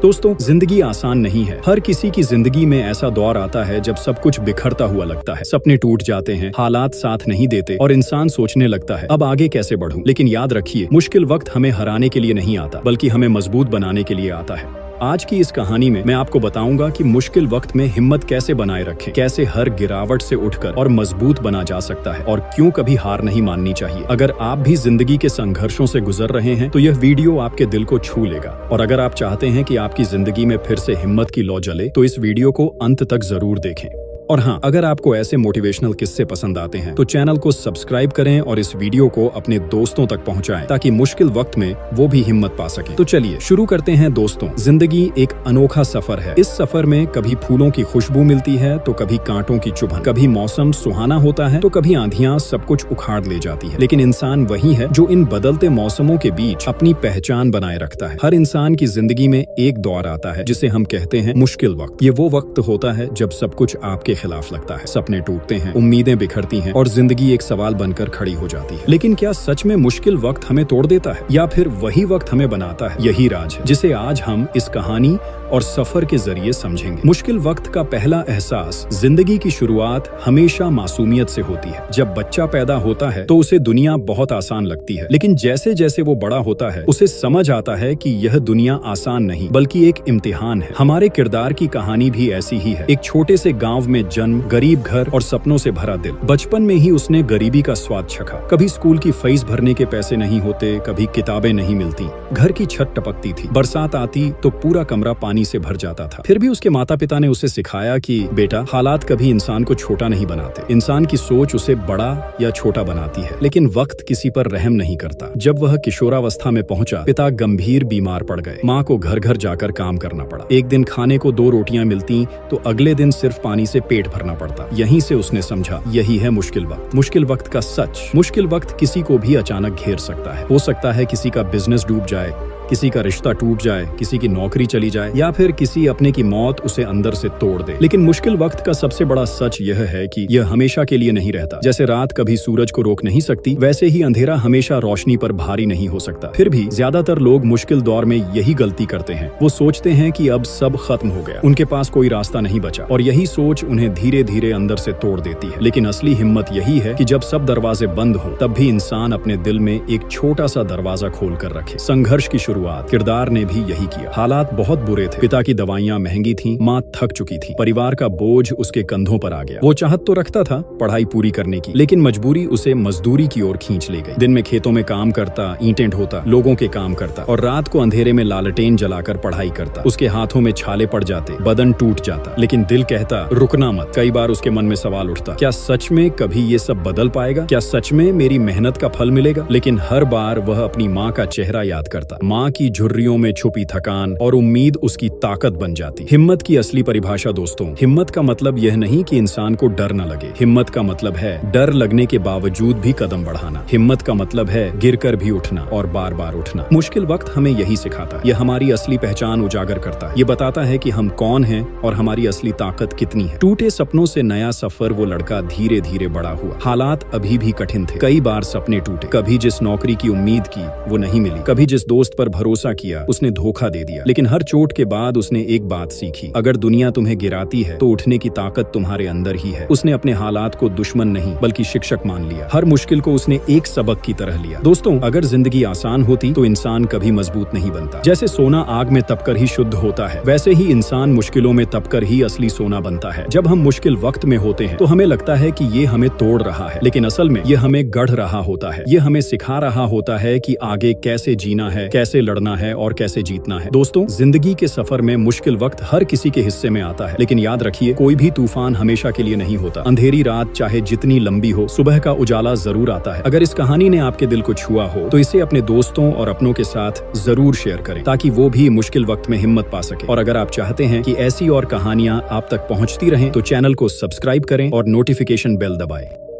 दोस्तों, जिंदगी आसान नहीं है। हर किसी की जिंदगी में ऐसा दौर आता है जब सब कुछ बिखरता हुआ लगता है, सपने टूट जाते हैं, हालात साथ नहीं देते और इंसान सोचने लगता है अब आगे कैसे बढ़ूं। लेकिन याद रखिए, मुश्किल वक्त हमें हराने के लिए नहीं आता, बल्कि हमें मजबूत बनाने के लिए आता है। आज की इस कहानी में मैं आपको बताऊंगा कि मुश्किल वक्त में हिम्मत कैसे बनाए रखें, कैसे हर गिरावट से उठकर और मजबूत बना जा सकता है और क्यों कभी हार नहीं माननी चाहिए। अगर आप भी जिंदगी के संघर्षों से गुजर रहे हैं तो यह वीडियो आपके दिल को छू लेगा। और अगर आप चाहते हैं कि आपकी जिंदगी में फिर से हिम्मत की लौ जले तो इस वीडियो को अंत तक जरूर देखें। और हाँ, अगर आपको ऐसे मोटिवेशनल किस्से पसंद आते हैं तो चैनल को सब्सक्राइब करें और इस वीडियो को अपने दोस्तों तक पहुंचाएं ताकि मुश्किल वक्त में वो भी हिम्मत पा सके। तो चलिए शुरू करते हैं दोस्तों। जिंदगी एक अनोखा सफर है। इस सफर में कभी फूलों की खुशबू मिलती है तो कभी कांटों की चुभन, कभी मौसम सुहाना होता है तो कभी आंधियां सब कुछ उखाड़ ले जाती है। लेकिन इंसान वही है जो इन बदलते मौसमों के बीच अपनी पहचान बनाए रखता है। हर इंसान की जिंदगी में एक दौर आता है जिसे हम कहते हैं मुश्किल वक्त। ये वो वक्त होता है जब सब कुछ आपके खिलाफ लगता है, सपने टूटते हैं, उम्मीदें बिखरती हैं और जिंदगी एक सवाल बनकर खड़ी हो जाती है। लेकिन क्या सच में मुश्किल वक्त हमें तोड़ देता है या फिर वही वक्त हमें बनाता है? यही राज है जिसे आज हम इस कहानी और सफर के जरिए समझेंगे। मुश्किल वक्त का पहला एहसास। जिंदगी की शुरुआत हमेशा मासूमियत से होती है। जब बच्चा पैदा होता है तो उसे दुनिया बहुत आसान लगती है, लेकिन जैसे जैसे वो बड़ा होता है उसे समझ आता है कि यह दुनिया आसान नहीं बल्कि एक इम्तिहान है। हमारे किरदार की कहानी भी ऐसी ही है। एक छोटे से गांव में जन्म, गरीब घर और सपनों से भरा दिल। बचपन में ही उसने गरीबी का स्वाद चखा। कभी स्कूल की फीस भरने के पैसे नहीं होते, कभी किताबें नहीं मिलती, घर की छत टपकती थी, बरसात आती तो पूरा कमरा पानी से भर जाता था। फिर भी उसके माता पिता ने उसे सिखाया कि बेटा, हालात कभी इंसान को छोटा नहीं बनाते, इंसान की सोच उसे बड़ा या छोटा बनाती है। लेकिन वक्त किसी पर रहम नहीं करता। जब वह किशोरावस्था में पहुंचा, पिता गंभीर बीमार पड़ गए। माँ को घर घर जाकर काम करना पड़ा। एक दिन खाने को 2 रोटियां मिलती तो अगले दिन सिर्फ पानी से पेट भरना पड़ता। यहीं से उसने समझा, यही है मुश्किल वक्त। मुश्किल वक्त का सच। मुश्किल वक्त किसी को भी अचानक घेर सकता है। हो सकता है किसी का बिजनेस डूब जाए, किसी का रिश्ता टूट जाए, किसी की नौकरी चली जाए या फिर किसी अपने की मौत उसे अंदर से तोड़ दे। लेकिन मुश्किल वक्त का सबसे बड़ा सच यह है कि यह हमेशा के लिए नहीं रहता। जैसे रात कभी सूरज को रोक नहीं सकती, वैसे ही अंधेरा हमेशा रोशनी पर भारी नहीं हो सकता। फिर भी ज्यादातर लोग मुश्किल दौर में यही गलती करते हैं। वो सोचते हैं कि अब सब खत्म हो गया, उनके पास कोई रास्ता नहीं बचा, और यही सोच उन्हें धीरे धीरे अंदर से तोड़ देती है। लेकिन असली हिम्मत यही है कि जब सब दरवाजे बंद हो तब भी इंसान अपने दिल में एक छोटा सा दरवाजा खोल कर रखे। संघर्ष की शुरुआत। किरदार ने भी यही किया। हालात बहुत बुरे थे। पिता की दवाइयां महंगी थीं, माँ थक चुकी थी, परिवार का बोझ उसके कंधों पर आ गया। वो चाहत तो रखता था पढ़ाई पूरी करने की, लेकिन मजबूरी उसे मजदूरी की ओर खींच ले गई। दिन में खेतों में काम करता, ईंटें ढोता, लोगों के काम करता और रात को अंधेरे में लालटेन जलाकर पढ़ाई करता। उसके हाथों में छाले पड़ जाते, बदन टूट जाता, लेकिन दिल कहता रुकना मत। कई बार उसके मन में सवाल उठता, क्या सच में कभी ये सब बदल पाएगा? क्या सच में मेरी मेहनत का फल मिलेगा? लेकिन हर बार वह अपनी माँ का चेहरा याद करता। माँ की झुर्रियों में छुपी थकान और उम्मीद उसकी ताकत बन जाती। हिम्मत की असली परिभाषा दोस्तों। हिम्मत का मतलब यह नहीं कि इंसान को डर न लगे। हिम्मत का मतलब है डर लगने के बावजूद भी कदम बढ़ाना। हिम्मत का मतलब है गिरकर भी उठना और बार बार उठना। मुश्किल वक्त हमें यही सिखाता है। यह हमारी असली पहचान उजागर करता है। ये बताता है कि हम कौन हैं और हमारी असली ताकत कितनी है। टूटे सपनों से नया सफर वो लड़का धीरे धीरे बड़ा हुआ। हालात अभी भी कठिन थे। कई बार सपने टूटे। कभी जिस नौकरी की उम्मीद की वो नहीं मिली, कभी जिस दोस्त पर भरोसा किया उसने धोखा दे दिया। लेकिन हर चोट के बाद उसने एक बात सीखी, अगर दुनिया तुम्हें गिराती है तो उठने की ताकत तुम्हारे अंदर ही है। उसने अपने हालात को दुश्मन नहीं बल्कि शिक्षक मान लिया। हर मुश्किल को उसने एक सबक की तरह लिया। दोस्तों, अगर जिंदगी आसान होती तो इंसान कभी मजबूत नहीं बनता। जैसे सोना आग में तपकर ही शुद्ध होता है, वैसे ही इंसान मुश्किलों में तपकर ही असली सोना बनता है। जब हम मुश्किल वक्त में होते हैं तो हमें लगता है कि ये हमें तोड़ रहा है, लेकिन असल में ये हमें गढ़ रहा होता है। ये हमें सिखा रहा होता है कि आगे कैसे जीना है, कैसे लड़ना है और कैसे जीतना है। दोस्तों, जिंदगी के सफर में मुश्किल वक्त हर किसी के हिस्से में आता है, लेकिन याद रखिए, कोई भी तूफान हमेशा के लिए नहीं होता। अंधेरी रात चाहे जितनी लंबी हो, सुबह का उजाला जरूर आता है। अगर इस कहानी ने आपके दिल को छुआ हो तो इसे अपने दोस्तों और अपनों के साथ जरूर शेयर करें ताकि वो भी मुश्किल वक्त में हिम्मत पा सके। और अगर आप चाहते हैं कि ऐसी और कहानियां आप तक पहुंचती रहें तो चैनल को सब्सक्राइब करें और नोटिफिकेशन बेल दबाएं।